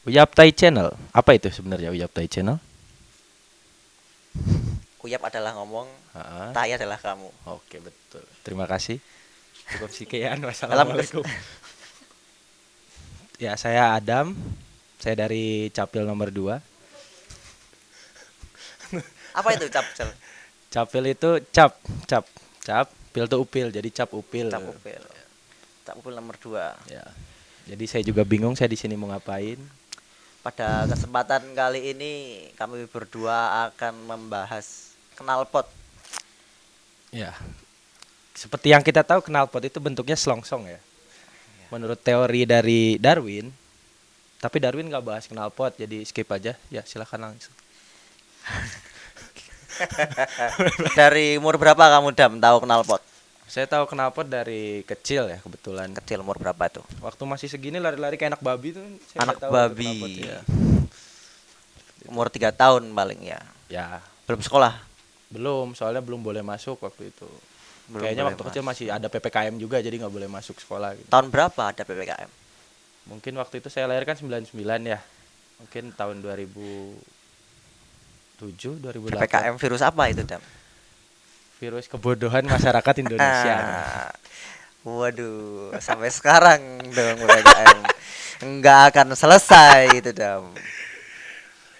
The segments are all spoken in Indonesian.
Uyaptai Channel. Apa itu sebenarnya Uyaptai Channel? Uyap adalah ngomong, Ah, tai adalah kamu. oke betul. Terima kasih. Cukup sekian. Dalam Wassalamualaikum. Ya, saya Adam. Saya dari Capil nomor 2. apa itu capcel? Capil itu cap. Pil itu upil, jadi cap upil. Capupil. Capupil nomor 2. Ya. Jadi saya juga bingung saya di sini mau ngapain. Pada kesempatan kali ini kami berdua akan membahas knalpot. Ya. Seperti yang kita tahu knalpot itu bentuknya selongsong ya. Menurut teori dari Darwin. Tapi Darwin nggak bahas knalpot, jadi skip aja. Ya, silakan langsung. Dari umur berapa kamu Dam tahu knalpot? Saya tahu knalpot dari kecil ya kebetulan. Kecil umur berapa tuh? Waktu masih segini lari-lari kayak anak babi tuh saya Anak udah tahu itu babi. knalpot, ya. Umur 3 tahun paling ya. Ya, Belum sekolah. belum, soalnya belum boleh masuk waktu itu. Belum Kayaknya boleh waktu kecil masuk. masih ada PPKM juga jadi nggak boleh masuk sekolah gitu. Tahun berapa ada PPKM? Mungkin waktu itu saya lahir kan 99 ya. Mungkin tahun 2007, 2008. PPKM virus apa itu Dam? Virus kebodohan masyarakat Indonesia. Waduh, sampai sekarang dong PPKM nggak akan selesai itu Dam.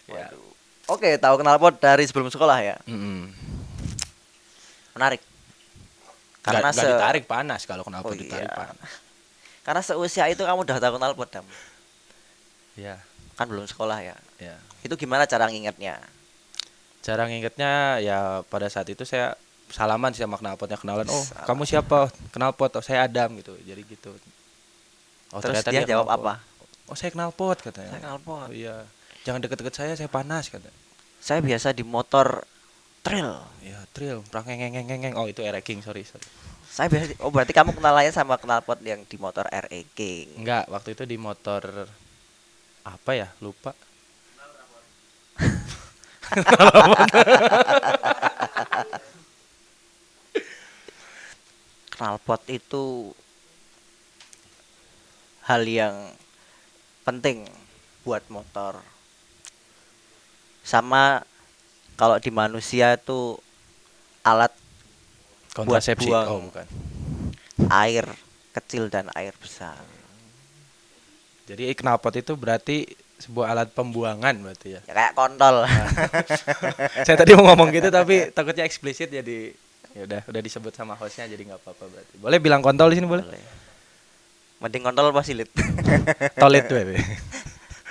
Ya. Waduh. Oke, tahu knalpot dari sebelum sekolah ya. Mm-mm. Menarik. Nggak ditarik panas kalau knalpot Oh, ditarik iya. panas. Karena seusia itu kamu udah tahu knalpot Dam. Ya, Kan belum sekolah ya. ya. Itu gimana cara ngingetnya? Cara ngingetnya ya pada saat itu saya salaman sih sama knalpotnya, kenalan. Oh, Salah. kamu siapa? Knalpot. Oh, saya Adam gitu. Jadi gitu. Oh, Terus ternyata dia jawab knalpot. apa? Oh, saya knalpot katanya. Saya knalpot. Oh iya. Jangan deket-deket saya panas kata. Saya biasa di motor trail. Ya, trail, prangengengengeng. Oh, itu RE King, sorry. Saya biasa oh berarti kamu kenalannya sama knalpot yang di motor RE King. Enggak, waktu itu di motor apa ya? Lupa. Knalpot itu hal yang penting buat motor. Sama kalau di manusia itu alat Kontrasepsi. buang. Oh, bukan. air kecil dan air besar. Jadi knalpot itu berarti sebuah alat pembuangan berarti ya. Ya kayak kontol. Saya tadi mau ngomong gitu tapi takutnya eksplisit jadi ya udah disebut sama hostnya jadi nggak apa-apa berarti. Boleh bilang kontol di sini boleh? Boleh. Mending kontol apa silit? Toilet tuh ya.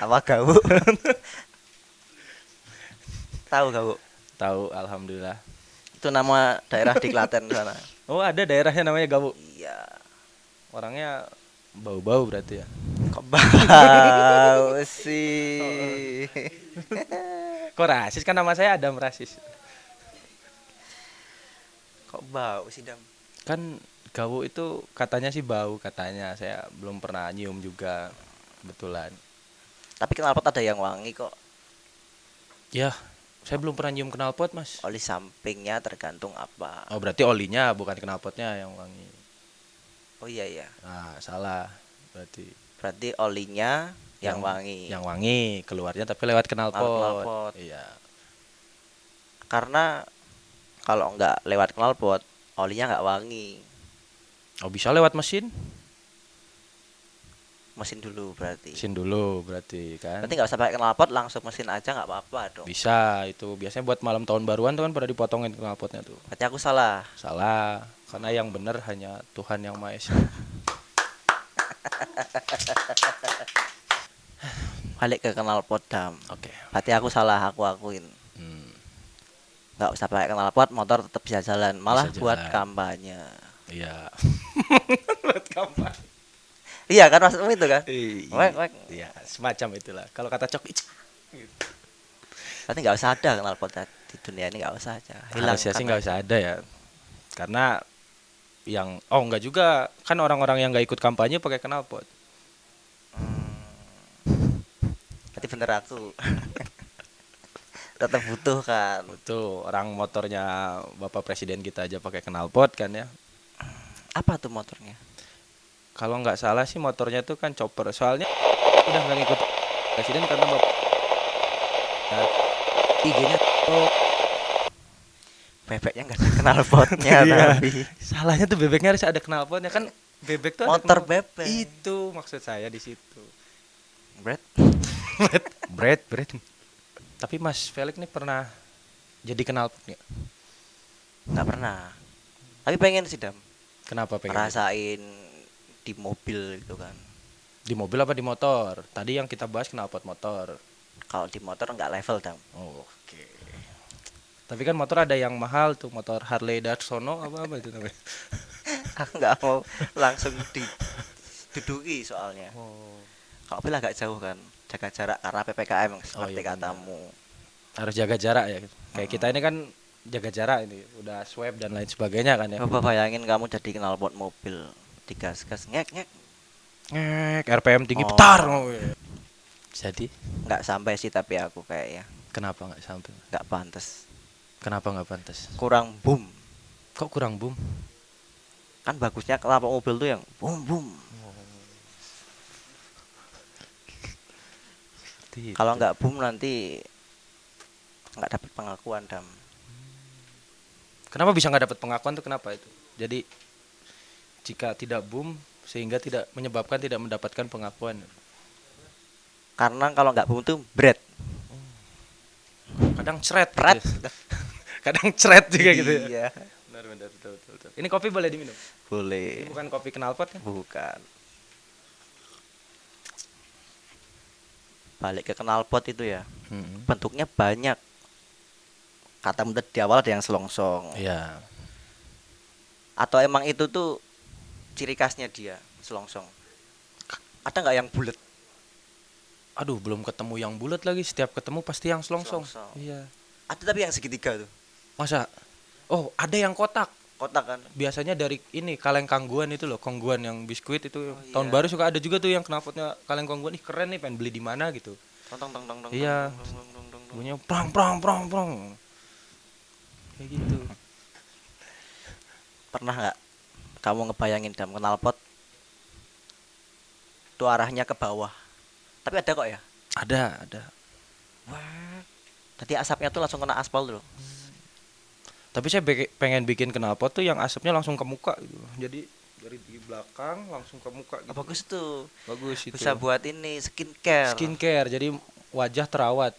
Apa gau? Tahu gau? Tahu, alhamdulillah. Itu nama daerah di Klaten sana. Oh, ada daerahnya namanya Gawo. Iya. Orangnya bau-bau berarti ya. Kok bau sih? Kok rasis, kan nama saya Adam rasis. Kok bau sih Dam? Kan Gawo itu katanya sih bau katanya. Saya belum pernah nyium juga kebetulan. Tapi knalpot ada yang wangi kok. Ya, saya belum pernah nyium knalpot, Mas. Oli sampingnya tergantung apa. Oh, berarti olinya bukan knalpotnya yang wangi. Oh iya ya. Nah, salah. Berarti Berarti olinya yang wangi. Yang wangi keluarnya tapi lewat knalpot. Knalpot. Iya. Karena kalau nggak lewat knalpot, olinya nggak wangi. Oh, bisa lewat mesin? Mesin dulu berarti. Mesin dulu berarti kan. Berarti nggak usah pakai knalpot, langsung mesin aja nggak apa-apa dong. Bisa, itu biasanya buat malam tahun baruan tuh kan pada dipotongin knalpotnya tuh. Berarti aku salah. Salah, karena yang benar hanya Tuhan yang Maha Esa. Balik ke knalpot Dam. Oke. Berarti aku salah, aku akuin. Hmm, Nggak usah pakai knalpot, motor tetap bisa jalan. Malah Bisa buat jalan. kampanye. iya. Buat kampanye. Iya kan maksudmu itu kan? Wek, wek. Iya, semacam itulah. Kalau kata cok, gitu. Berarti nggak usah ada knalpot di dunia ini, nggak usah aja. Hilang. Harusnya sih karena- nggak usah ada ya. Karena nggak juga kan orang-orang yang nggak ikut kampanye pakai knalpot. Berarti bener aku. Tetap butuh kan. Itu orang motornya Bapak Presiden kita aja pakai knalpot kan ya. Apa tuh motornya? Kalau nggak salah sih motornya tuh kan chopper. Soalnya udah nggak ngikut presiden karena bapak IG-nya oh, Bebeknya nggak ada knalpotnya Iya. tapi salahnya tuh bebeknya harus ada knalpotnya kan bebek tuh ada motor knalpot. bebek. Itu maksud saya di situ. Bread Bread. Tapi Mas Felix nih pernah jadi knalpot nggak? nggak pernah. Tapi pengen sih Dam, Kenapa pengen? ngerasain di mobil gitu kan. Di mobil apa di motor? Tadi yang kita bahas knalpot motor. Kalau di motor nggak level Dam. Oh, oke. Tapi kan motor ada yang mahal tuh, motor Harley Davidson apa itu namanya? Aku nggak mau langsung diduduki soalnya. Oh. Kalau mobil agak jauh kan, jaga jarak karena PPKM seperti iya benar. katamu. Harus jaga jarak ya. Kayak kita ini kan jaga jarak ini, udah swab dan lain sebagainya kan ya. Coba bayangin kamu jadi knalpot mobil, digas-gas ngek Ngek, RPM tinggi Oh. petar. Oh, iya. Jadi nggak sampai sih tapi aku kayaknya kenapa nggak sampai? nggak pantas, Kenapa nggak pantas? kurang boom. Kok kurang boom? Kan bagusnya knalpot mobil tuh yang boom boom. Kalau nggak boom nanti nggak dapat pengakuan Dam. Kenapa bisa nggak dapat pengakuan tuh kenapa itu? Jadi jika tidak boom sehingga tidak menyebabkan tidak mendapatkan pengakuan. Karena kalau nggak boom tuh bread. Kadang cret gitu Pret. ya. Kadang cret juga gitu ya. Iya. Benar betul. Ini kopi boleh diminum? Ini Boleh. bukan kopi knalpot kan? Bukan. Balik ke knalpot itu ya. Bentuknya banyak. Kata muda di awal ada yang selongsong. Iya. Atau emang itu tuh ciri khasnya dia, selongsong. Ada nggak yang bulat? Aduh, belum ketemu yang bulat lagi. Setiap ketemu pasti yang selongsong. Selongsong. Iya. Ada tapi yang segitiga tuh. Masa? Oh, ada yang kotak. Kotak kan. Biasanya dari ini kaleng kangguan itu loh, kongguan yang biskuit itu. Oh, Tahun iya. baru suka ada juga tuh yang knalpotnya kaleng kongguan. Ih, keren nih, pengen beli di mana gitu. Tong tong tong tong. Iya. tong, tong, tong, tong, tong. Bunyinya prang. Kayak gitu. Pernah nggak kamu ngebayangin dalam knalpot tuh arahnya ke bawah? Tapi ada kok ya. Ada. Wah. Tadi asapnya tuh langsung kena aspal dulu. Tapi saya pengen bikin knalpot tuh yang asapnya langsung ke muka gitu. Jadi dari di belakang langsung ke muka gitu. Bagus tuh. Bagus itu. Bisa buat ini skincare. Skincare. Jadi wajah terawat.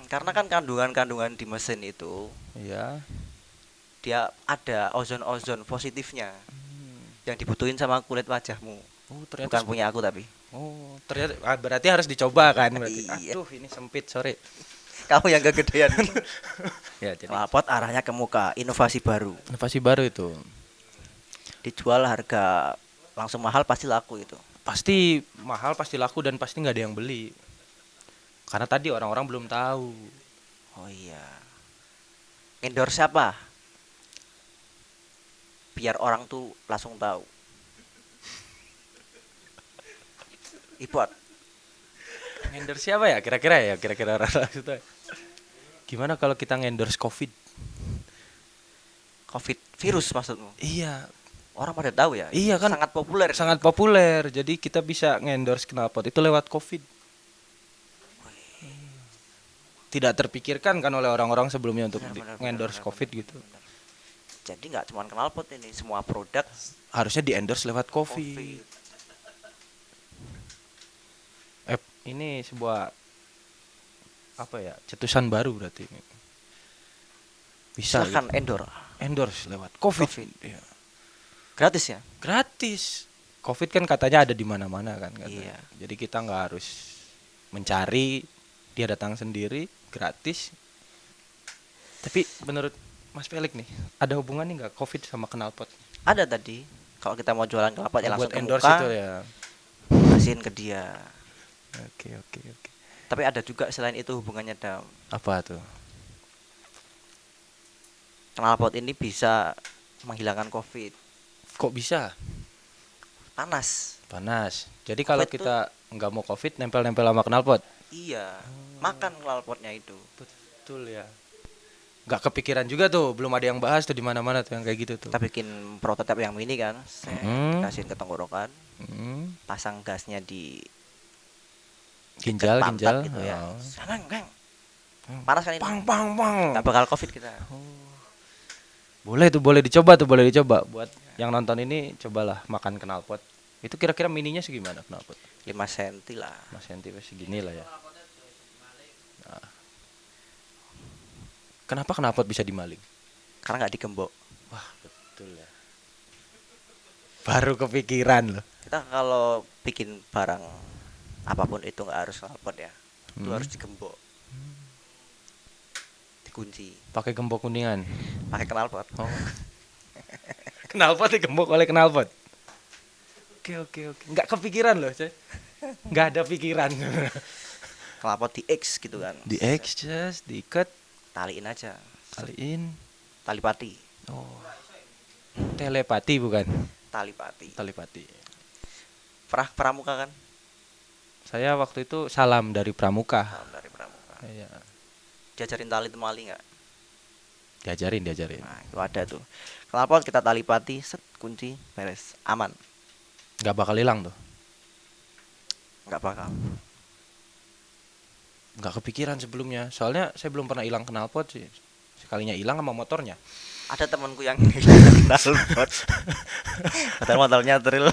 Karena kan kandungan-kandungan di mesin itu Iya. dia ada ozon positifnya yang dibutuhin sama kulit wajahmu. Oh, ternyata Bukan punya aku tapi. Oh, ternyata berarti harus dicoba kan berarti. Iya. Aduh, ini sempit, sorry. Kamu yang kegedean. Ya, jadi Knalpot arahnya ke muka, inovasi baru. inovasi baru itu. Dijual harga langsung mahal pasti laku itu. Pasti mahal, pasti laku dan pasti nggak ada yang beli. Karena tadi orang-orang belum tahu. Oh iya. Endorse siapa? Biar orang tuh langsung tahu. Ipot. Endorse siapa ya? Kira-kira orang-orang itu. Gimana kalau kita ngendorse COVID? Covid virus maksudmu? Iya, Orang pada tahu ya. Iya kan. Sangat populer. sangat populer. Jadi kita bisa ngendorse knalpot itu lewat COVID. Tidak terpikirkan kan oleh orang-orang sebelumnya untuk Benar, ngendorse benar, COVID benar, gitu. benar. Jadi nggak cuma knalpot ini, semua produk Harusnya di endorse lewat COVID. Covid. Ini sebuah apa ya, cetusan baru berarti ini. Bisa Silahkan endorse lewat COVID. Covid. Iya. gratis ya. Gratis. COVID kan katanya ada di mana-mana kan katanya. Iya. Jadi kita nggak harus mencari, dia datang sendiri, gratis. Tapi menurut Mas Felix nih, ada hubungannya nggak COVID sama knalpot? Ada tadi. Kalau kita mau jualan knalpot ya Oh, langsung buat ke endorse muka, itu ya. kasihin ke dia. Oke. Tapi ada juga selain itu hubungannya Dam. Apa tuh? Knalpot ini bisa menghilangkan Covid. Kok bisa? Panas. Panas. Jadi kalau COVID kita nggak mau COVID, nempel-nempel sama knalpot. Iya. Makan knalpotnya itu. Betul ya. Nggak kepikiran juga tuh, belum ada yang bahas tuh di mana-mana tuh yang kayak gitu tuh. Kita bikin prototipe yang mini kan. Kasihin ke tenggorokan. Hmm. Pasang gasnya di Ginjal, pantat ginjal. gitu ya. Oh. Sanang, Kang. Panas kan ini. Pang, pang, pang. Nggak bakal covid kita. Boleh tuh, boleh dicoba tuh, boleh dicoba. Buat yang nonton ini, cobalah makan knalpot. Itu kira-kira mininya segimana knalpot? 5 cm lah. Mas Yanti segini lah ya. Nah. Kenapa knalpot bisa dimaling? Karena nggak digembok. Wah, betul ya. Baru kepikiran loh. Kita kalau bikin barang apapun itu nggak harus knalpot ya. Itu harus digembok. Dikunci. Pakai gembok kuningan. Pakai knalpot. Oh. Knalpot digembok oleh knalpot. Oke. Nggak kepikiran loh, coy. Nggak ada pikiran. Knalpot di X gitu kan. Di excess, diikat, Taliin aja. taliin. Tali pati. Oh. Telepati bukan? Tali pati. Telepati. Pramuka kan? Saya waktu itu salam dari Pramuka. Salam dari Pramuka. Iya. Diajarin tali temali nggak? Diajarin. Nah, itu ada tuh. Knalpot kita tali pati, set, kunci, beres, aman. Nggak bakal hilang tuh. Nggak bakal. Nggak kepikiran sebelumnya. Soalnya saya belum pernah hilang knalpot sih. Sekalinya hilang sama motornya. Ada temanku yang knalpot. Padahal motornya drill.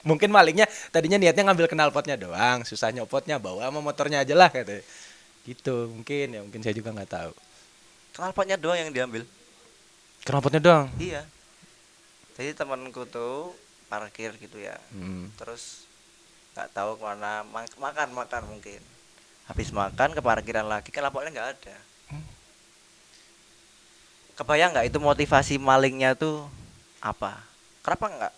Mungkin malingnya tadinya niatnya ngambil knalpotnya doang, susah nyopotnya, bawa sama motornya aja lah katanya. Gitu, mungkin saya juga nggak tahu. Knalpotnya doang yang diambil. Knalpotnya doang. Iya. Jadi temanku tuh parkir gitu ya. Terus nggak tahu kemana makan mungkin. Habis makan ke parkiran lagi, knalpotnya nggak ada. Kebayang nggak itu motivasi malingnya tuh apa? Kenapa nggak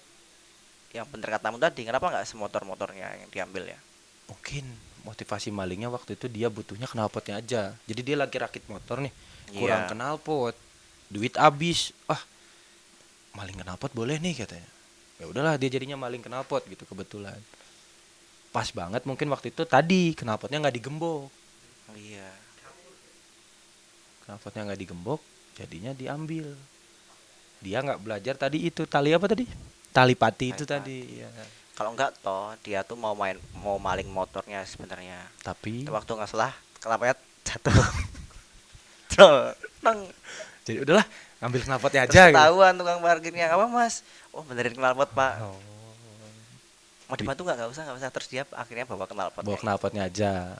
yang bener katamu tadi? Kenapa nggak semotor-motornya yang diambil ya? Mungkin motivasi malingnya waktu itu dia butuhnya knalpotnya aja. Jadi dia lagi rakit motor nih, kurang knalpot, duit habis. Maling knalpot boleh nih katanya. Ya udahlah dia jadinya maling knalpot gitu kebetulan. Pas banget mungkin waktu itu tadi knalpotnya nggak digembok. Iya. Knalpotnya nggak digembok, jadinya diambil. Dia nggak belajar tadi itu tali apa tadi? Tali pati itu tadi. Ya. Kalau enggak toh dia tuh mau maling motornya sebenarnya. Tapi waktu nggak salah knalpotnya jatuh. Nang. Jadi udahlah ngambil knalpotnya aja. Terus ketahuan gitu. Tukang parkirnya, apa mas? Oh benerin knalpot pak. Mau dibantu nggak usah. Terus dia akhirnya bawa knalpotnya. Bawa knalpotnya aja.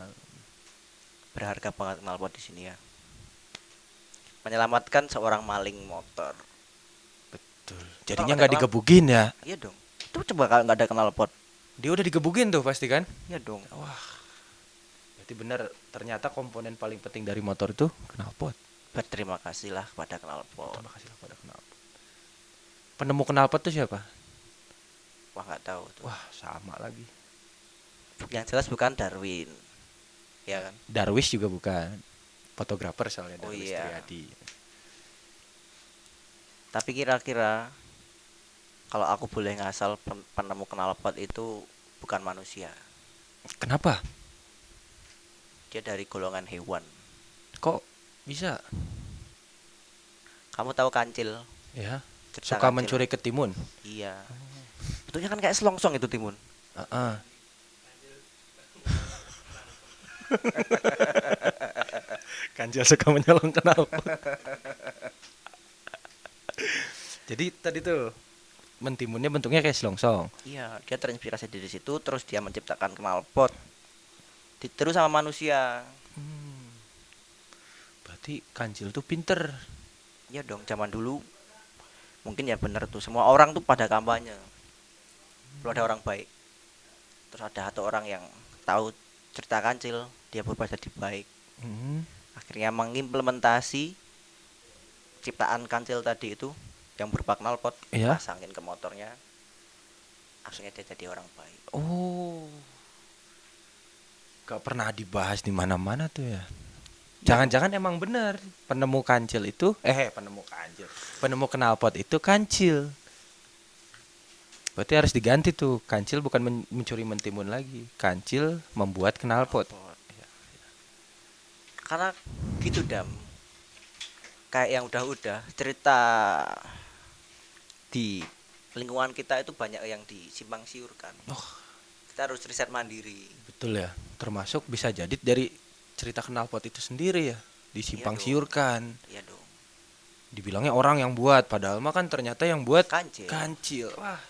Berharga banget knalpot di sini ya. Menyelamatkan seorang maling motor. Betul. Jadinya nggak digebukin ya? Iya dong. Itu coba kalau nggak ada knalpot. Dia udah digebukin tuh pasti kan? Iya dong. Wah. Berarti benar ternyata komponen paling penting dari motor itu knalpot. Berterima kasihlah kepada knalpot. Terima kasihlah kepada knalpot. Penemu knalpot itu siapa? Wah nggak tahu tuh. Wah sama lagi. Yang jelas bukan Darwin. Ya kan? Darwis juga bukan. Fotografer soalnya Darwis iya. Triadi. Tapi kira-kira kalau aku boleh ngasal penemu knalpot itu bukan manusia. Kenapa? Dia dari golongan hewan. Kok bisa? Kamu tahu kancil? Ya. Cerita Suka kancil. mencuri ketimun. Iya. Bentuknya kan kayak selongsong itu timun. Kancil suka menyolong knalpot. Jadi tadi tuh mentimunnya bentuknya kayak selongsong. Iya, dia terinspirasi dari situ, terus dia menciptakan knalpot. Ditiru sama manusia. Berarti kancil tuh pinter. Iya dong, zaman dulu mungkin ya bener tuh, semua orang tuh pada kampanye. Belum ada orang baik. Terus ada satu orang yang tahu cerita kancil, dia berubah jadi baik. Akhirnya mengimplementasi ciptaan kancil tadi itu yang berupa knalpot, pasangin ke motornya. Akhirnya dia jadi orang baik. Oh. Gak pernah dibahas di mana-mana tuh ya. Jangan-jangan emang benar penemu kancil itu penemu knalpot itu kancil. Berarti harus diganti tuh, kancil bukan mencuri mentimun lagi, kancil membuat knalpot. Karena gitu Dam, kayak yang udah cerita di lingkungan kita itu banyak yang disimpang siurkan. Kita harus riset mandiri. Betul ya. Termasuk bisa jadi dari cerita knalpot itu sendiri ya, disimpang siurkan. Iya dong. Dibilangnya orang yang buat, padahal mah kan ternyata yang buat Kancil. kancil. Wah,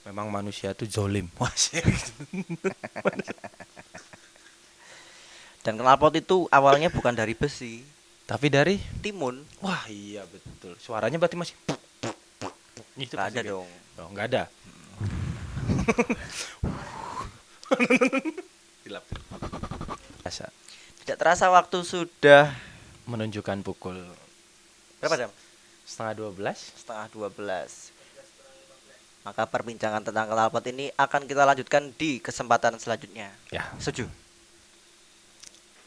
memang manusia tuh zolim. Wah, Dan knalpot itu awalnya bukan dari besi, tapi dari, timun. wah iya betul. Suaranya berarti masih gitu Nggak pasti ada kayak- dong. Oh, nggak ada. Gelap. Biasa Tidak terasa waktu sudah menunjukkan pukul berapa jam? setengah 12. Setengah 12. Maka perbincangan tentang knalpot ini akan kita lanjutkan di kesempatan selanjutnya. Ya, Setuju?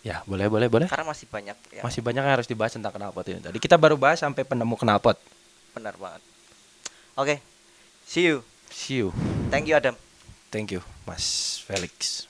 ya boleh. Karena masih banyak yang Masih banyak yang harus dibahas tentang knalpot ini. Tadi kita baru bahas sampai penemu knalpot. benar banget. Oke. See you. See you. Thank you Adam. Thank you, Mas Felix.